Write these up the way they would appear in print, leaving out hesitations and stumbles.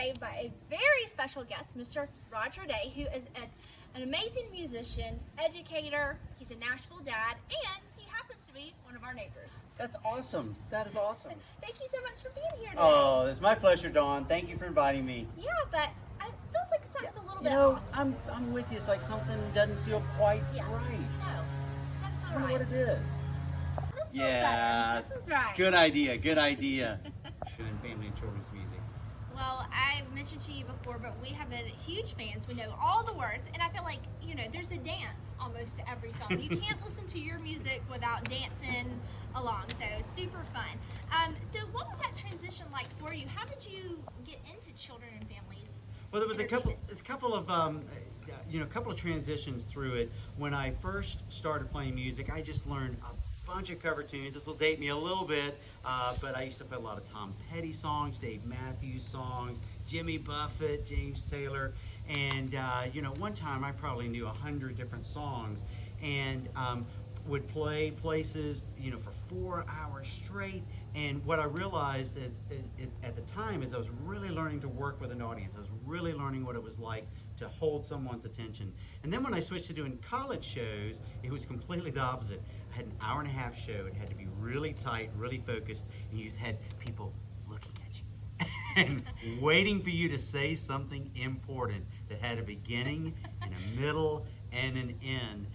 today by a very special guest, Mr. Roger Day, who is an amazing musician, educator, he's a Nashville dad, and he happens to be one of our neighbors. That's awesome. That is awesome. Thank you so much for being here today. Oh, it's my pleasure, Dawn. Thank you for inviting me. Yeah, but it feels like something's a little bit You know, off. I'm with you. It's like something doesn't feel quite Yeah. right. No, that's I all don't know right. what it is. This feels Yeah. better. This is right. Good idea. Good idea. Doing family and children's music. Well, I mentioned to you before, but we have been huge fans. We know all the words, and I feel like, you know, there's a dance almost to every song. You can't listen to your music without dancing along, so super fun. So what was that transition like for you? How did you get into children and families? Well, there was a couple of transitions through it. When I first started playing music, I just learned a bunch of cover tunes. This will date me a little bit, but I used to play a lot of Tom Petty songs, Dave Matthews songs, Jimmy Buffett, James Taylor, and one time I probably knew 100 different songs, and would play places, for 4 hours straight. And what I realized is at the time is I was really learning to work with an audience. I was really learning what it was like to hold someone's attention. And then when I switched to doing college shows, it was completely the opposite. I had an hour-and-a-half show. It had to be really tight, really focused, and you just had people looking at you and waiting for you to say something important that had a beginning and a middle and an end.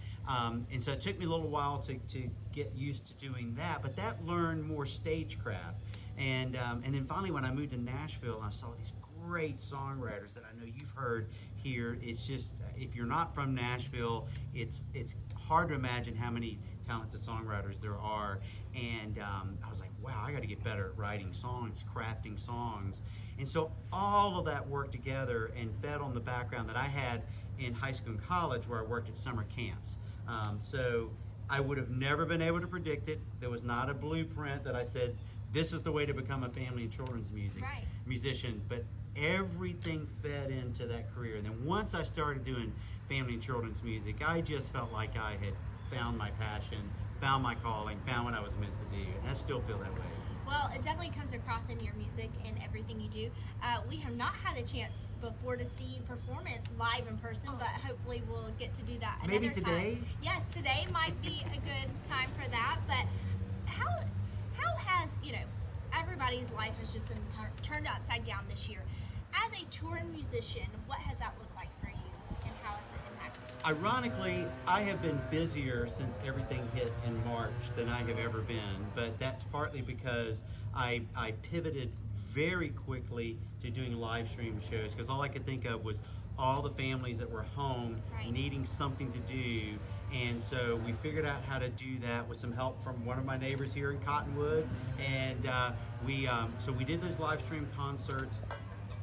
And so it took me a little while to get used to doing that, but that learned more stagecraft. And then finally when I moved to Nashville, I saw these great songwriters that I know you've heard here. It's just, if you're not from Nashville, it's hard to imagine how many talented songwriters there are. And I was like, wow, I got to get better at writing songs, crafting songs. And so all of that worked together and fed on the background that I had in high school and college, where I worked at summer camps. So I would have never been able to predict it. There was not a blueprint that I said, this is the way to become a family and children's musician, but everything fed into that career. And then once I started doing family and children's music, I just felt like I had found my passion, found my calling, found what I was meant to do, and I still feel that way. Well, it definitely comes across in your music and everything you do. We have not had a chance before to see you perform it live in person, but hopefully we'll get to do that another Maybe today? time. Yes, today might be a good time for that. But how has, everybody's life has just been turned upside down this year. As a touring musician, what has that looked like for you, and how has it impacted you? Ironically, I have been busier since everything hit in March than I have ever been, but that's partly because I pivoted very quickly to doing live stream shows, because all I could think of was all the families that were home needing something to do. And so we figured out how to do that with some help from one of my neighbors here in Cottonwood. And so we did those live stream concerts.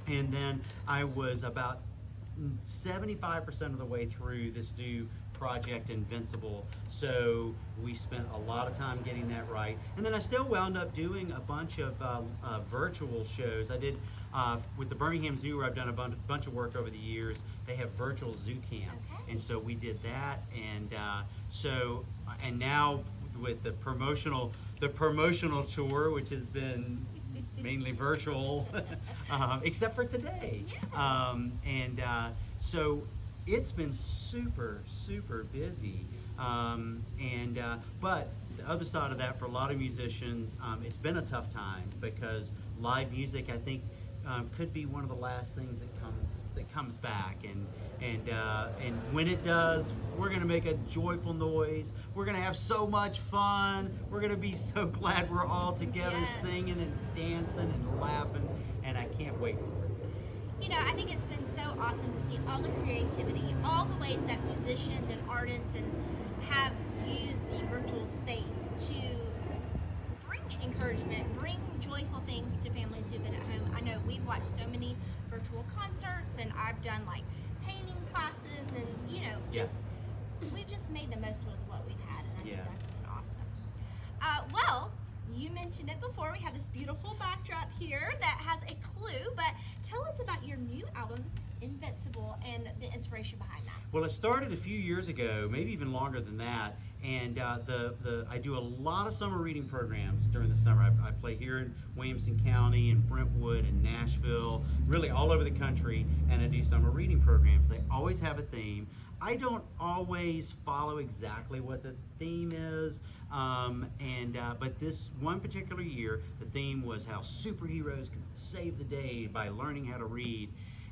And then I was about 75% of the way through this new project, Invincible. So we spent a lot of time getting that right. And then I still wound up doing a bunch of virtual shows. I did with the Birmingham Zoo, where I've done a bunch of work over the years. They have virtual zoo camp. And so we did that. And and now with the promotional tour, which has been mainly virtual, except for today. So it's been super, super busy. But the other side of that, for a lot of musicians, it's been a tough time, because live music, I think, could be one of the last things that comes back. And when it does, we're gonna make a joyful noise. We're gonna have so much fun. We're gonna be so glad we're all together, singing and dancing and laughing, and I can't wait for it. I think it's been so awesome to see all the creativity, all the ways that musicians and artists have used the virtual space to bring encouragement, bring joyful things to families who've been at home. I know we've watched so many virtual concerts, and I've done like painting classes, and we've just made the most of what we've had, and I think that's been awesome. Well, you mentioned it before. We have this beautiful backdrop here that has a clue, but tell us about your new album, Invincible, and the inspiration behind that. Well, it started a few years ago, maybe even longer than that, And I do a lot of summer reading programs during the summer. I play here in Williamson County, in Brentwood, and Nashville, really all over the country, and I do summer reading programs. They always have a theme. I don't always follow exactly what the theme is, but this one particular year, the theme was how superheroes can save the day by learning how to read.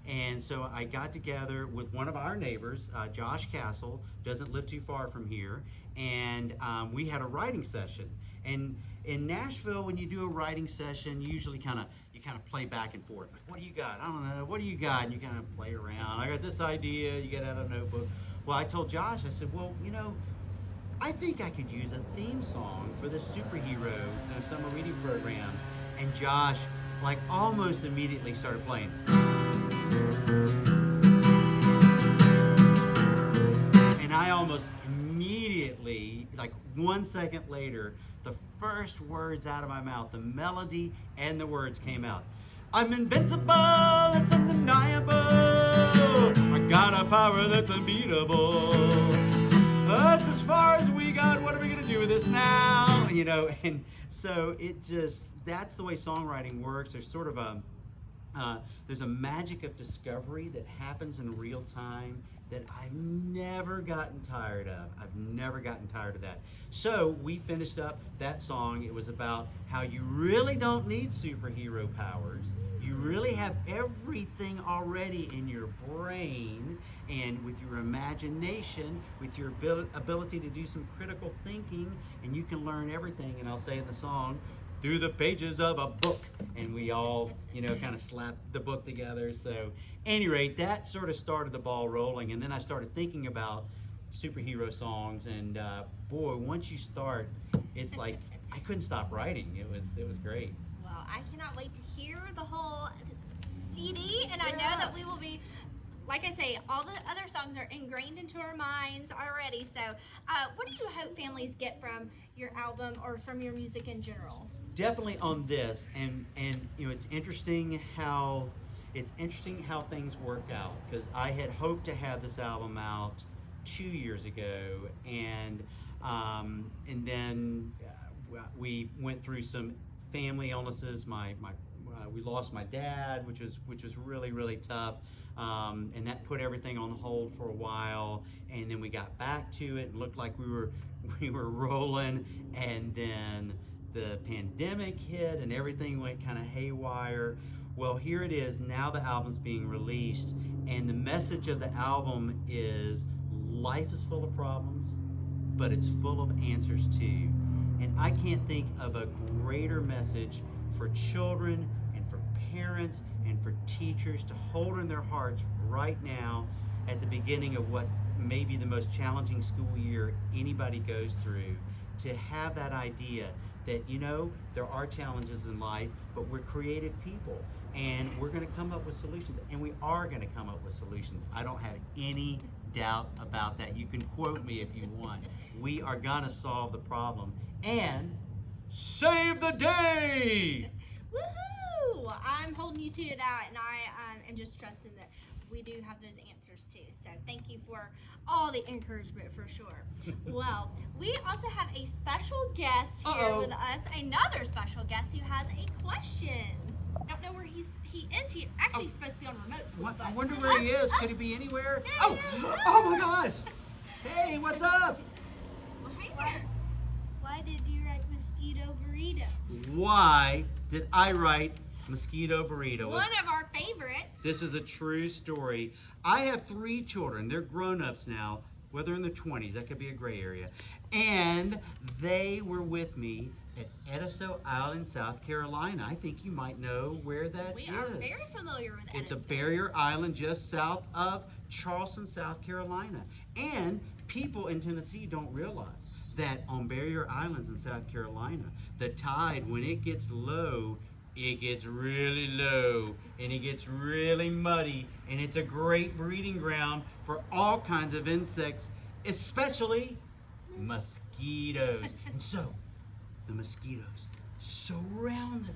And so I got together with one of our neighbors, Josh Castle, doesn't live too far from here, and we had a writing session. And in Nashville, when you do a writing session, usually you kind of play back and forth. Like, what do you got? I don't know. What do you got? And you kind of play around. I got this idea. You get out a notebook. Well, I told Josh, I said, well, I think I could use a theme song for this superhero summer reading program. And Josh, like, almost immediately started playing. And I almost immediately, like 1 second later, the first words out of my mouth, the melody and the words came out. I'm invincible, it's undeniable. I got a power that's unbeatable. That's as far as we got. What are we gonna do with this now? And so that's the way songwriting works. There's sort of there's a magic of discovery that happens in real time that I've never gotten tired of. I've never gotten tired of that. So we finished up that song. It was about how you really don't need superhero powers. You really have everything already in your brain and with your imagination, with your ability to do some critical thinking, and you can learn everything. And I'll say in the song, through the pages of a book, and we all, kind of slap the book together. So, at any rate, that sort of started the ball rolling, and then I started thinking about superhero songs, and boy, once you start, it's like I couldn't stop writing. It was great. Well, I cannot wait to hear the whole CD, and I know that we will be. Like I say, all the other songs are ingrained into our minds already. So, what do you hope families get from your album or from your music in general? Definitely on this, and it's interesting how things worked out, because I had hoped to have this album out 2 years ago, and then we went through some family illnesses. We lost my dad, which was really tough. And that put everything on hold for a while, and then we got back to it and looked like we were rolling, and then the pandemic hit and everything went kind of haywire. Well, here it is, now the album's being released, and the message of the album is life is full of problems, but it's full of answers too. And I can't think of a greater message for children and for parents and for teachers to hold in their hearts right now at the beginning of what may be the most challenging school year anybody goes through, to have that idea that, there are challenges in life, but we're creative people, and we're going to come up with solutions, and we are going to come up with solutions. I don't have any doubt about that. You can quote me if you want. We are going to solve the problem and save the day! Woohoo! I'm holding you to that, and I am just trusting that we do have those answers too. So thank you for all the encouragement for sure. Well, we also have a special guest here with us, another special guest who has a question. I don't know where he is. He's actually supposed to be on remote school. I wonder where he is. Could he be anywhere? There Oh my gosh! Hey, what's up? Well, hey there. Why did you write Mosquito Burrito? Why did I write Mosquito Burrito? One of our favorites. This is a true story. I have 3 children. They're grown-ups now, whether in their 20s, that could be a gray area. And they were with me at Edisto Island, South Carolina. I think you might know where that is. We are very familiar with Edisto. It's a barrier island just south of Charleston, South Carolina. And people in Tennessee don't realize that on barrier islands in South Carolina, the tide, when it gets low, it gets really low and it gets really muddy, and it's a great breeding ground for all kinds of insects, especially mosquitoes. And so the mosquitoes surround us,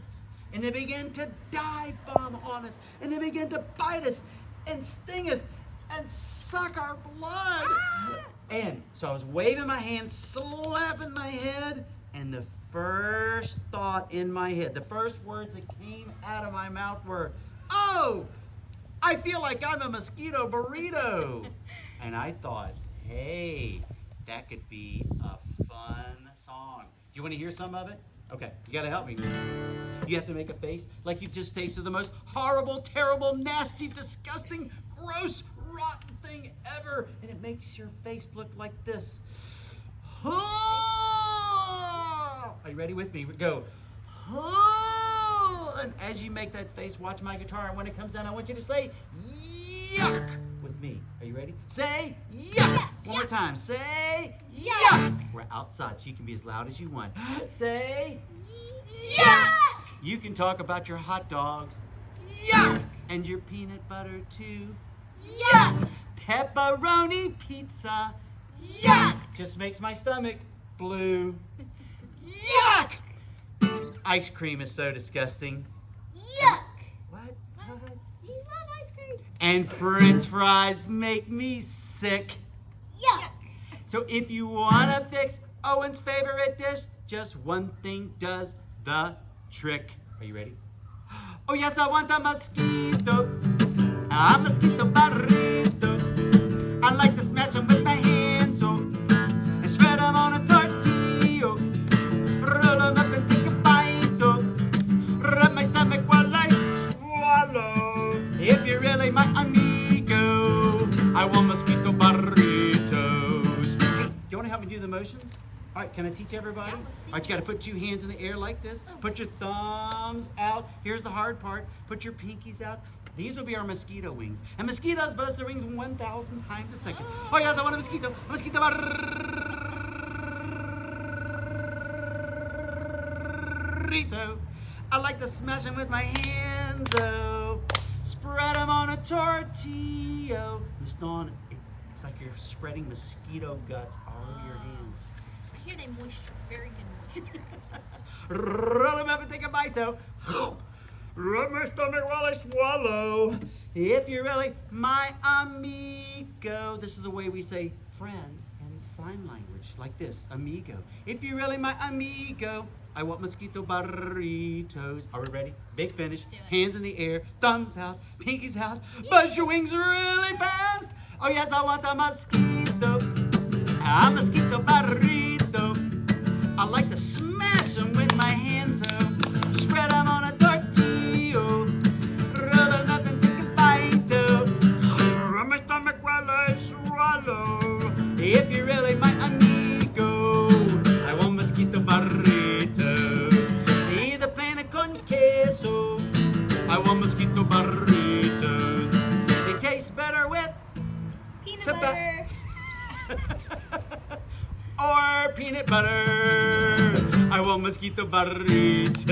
and they begin to dive bomb on us, and they begin to bite us and sting us. and suck our blood. And so I was waving my hand, slapping my head, and the first thought in my head, the first words that came out of my mouth were, "Oh, I feel like I'm a mosquito burrito." And I thought, hey, that could be a fun song. Do you want to hear some of it? Okay, you gotta help me. You have to make a face like you've just tasted the most horrible, terrible, nasty, disgusting, gross, rotten thing ever. And it makes your face look like this. Are you ready with me? Go. And as you make that face, watch my guitar. And when it comes down, I want you to say, yuck, with me. Are you ready? Say, yuck. One more time. Say, yuck. We're outside, so you can be as loud as you want. Say, yuck. You can talk about your hot dogs. Yuck. And your peanut butter, too. Yuck. Pepperoni pizza. Yuck. Just makes my stomach blue. Yuck. Ice cream is so disgusting. Yuck. What? You love ice cream. And French fries make me sick. Yuck. So if you want to fix Owen's favorite dish, just one thing does the trick. Are you ready? Oh yes, I want a mosquito. A mosquito burrito. I like to smash them with my hands, oh, and spread them on a tortilla. Roll them up and take a bite, oh. Rub my stomach while I swallow. If you're really my amigo, I want mosquito burritos. Hey, do you want to help me do the motions? All right, can I teach everybody? Yeah, All right, you got to put 2 hands in the air like this. Put your thumbs out. Here's the hard part. Put your pinkies out. These will be our mosquito wings. And mosquitoes buzz their wings 1,000 times a second. Oh, yes, I want a mosquito. A mosquito burrito. I like to smash them with my hands, oh. Spread them on a tortilla. Just on, it's like you're spreading mosquito guts all over your hands. I hear they moisture. Very good moisture. Roll them up and take a bite, though. Rub my stomach while I swallow. If you're really my amigo. This is the way we say friend in sign language, like this, amigo. If you're really my amigo, I want mosquito burritos. Are we ready? Big finish. Hands in the air, thumbs out, pinkies out. Buzz your wings really fast. Oh yes, I want a mosquito. A mosquito burrito. I like to smash them with my hands, oh. Spread them on a tortilla. Rub them up and take a bite, oh. Rub my stomach while I swallow. If you're really my amigo, I want mosquito burritos. Either plain or con queso. I want mosquito burritos. They taste better with Peanut butter. Or peanut butter. I want mosquito burritos.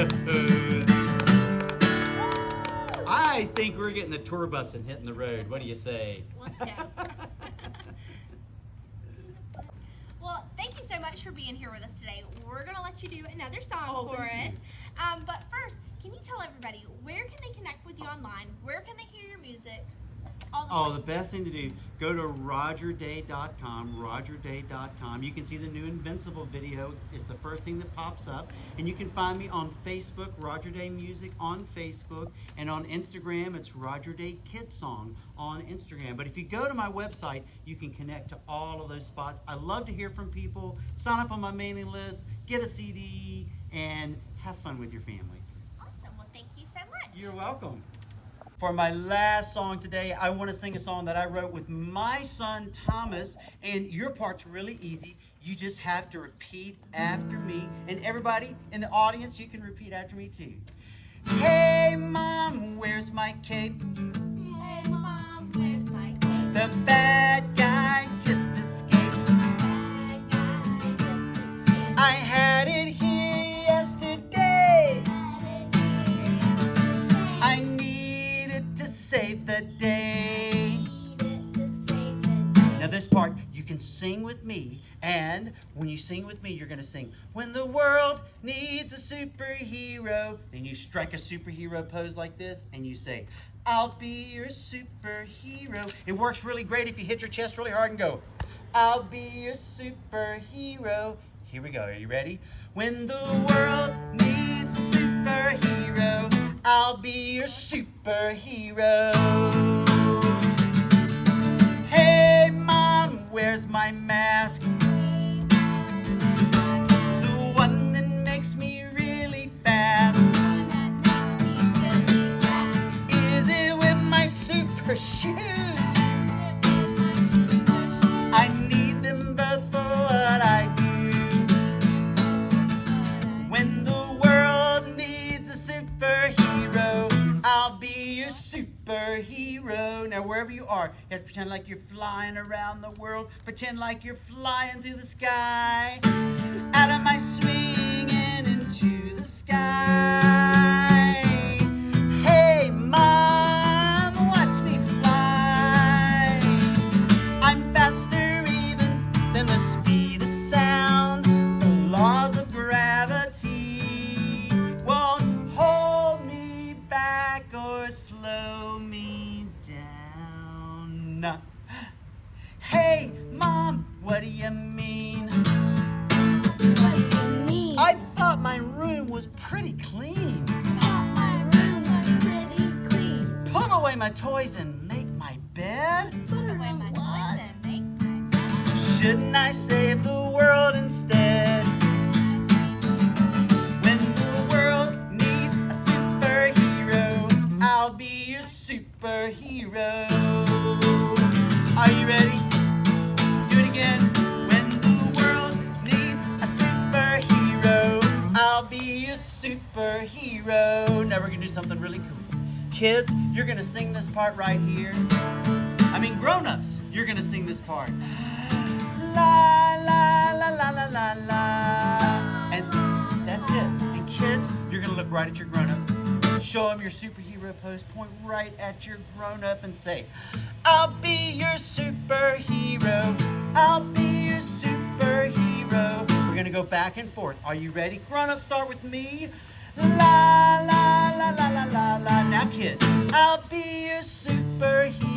I think we're getting the tour bus and hitting the road. What do you say? Let's go. Well, thank you so much for being here with us today. We're going to let you do another song for us. But first, can you tell everybody, where can they connect with you online? Where can they hear your music? The best thing to do, go to rogerday.com, rogerday.com. You can see the new Invincible video. It's the first thing that pops up. And you can find me on Facebook, Roger Day Music on Facebook. And on Instagram, it's Roger Day Kid Song on Instagram. But if you go to my website, you can connect to all of those spots. I love to hear from people. Sign up on my mailing list, get a CD, and have fun with your families. Awesome. Well, thank you so much. You're welcome. For my last song today, I want to sing a song that I wrote with my son Thomas, and your part's really easy. You just have to repeat after me, and everybody in the audience, you can repeat after me too. Hey Mom, where's my cape? Hey Mom, where's my cape? The bad guy just escaped. I had it here yesterday. I needed to save the day. Now this part, you can sing with me, and when you sing with me, you're going to sing, when the world needs a superhero. Then you strike a superhero pose like this, and you say, I'll be your superhero. It works really great if you hit your chest really hard and go, I'll be your superhero. Here we go. Are you ready? When the world needs a superhero, I'll be your superhero. Hey, Mom, where's my mask? The one that makes me really fast. Is it with my super shoes? I need them both for what I do. When the world needs a superhero, I'll be your superhero. Now, wherever you are, you have to pretend like you're flying around the world. Pretend like you're flying through the sky. Out of my swing and into the sky. Hey, Mom, watch me fly. I'm faster even than the speed of sound. The laws of gravity won't hold me back or slow me down. Hey, Mom, what do you mean? What do you mean? I thought my room was pretty clean. My room was pretty clean. Put away my toys and make my bed. Put away my toys and make my bed. Shouldn't I save the world instead? When the world needs a superhero, I'll be your superhero. Are you ready? Do it again. When the world needs a superhero, I'll be your superhero. Now we're gonna do something really cool. Kids, you're gonna sing this part right here. I mean, grown-ups, you're gonna sing this part. La la la la la la la. And that's it. And kids, you're gonna look right at your grown-up. Show them your superhero pose. Point right at your grown-up and say, I'll be your superhero. I'll be your superhero. We're gonna go back and forth. Are you ready? Grown-up, start with me. La la la la la la la. Now kids, I'll be your superhero.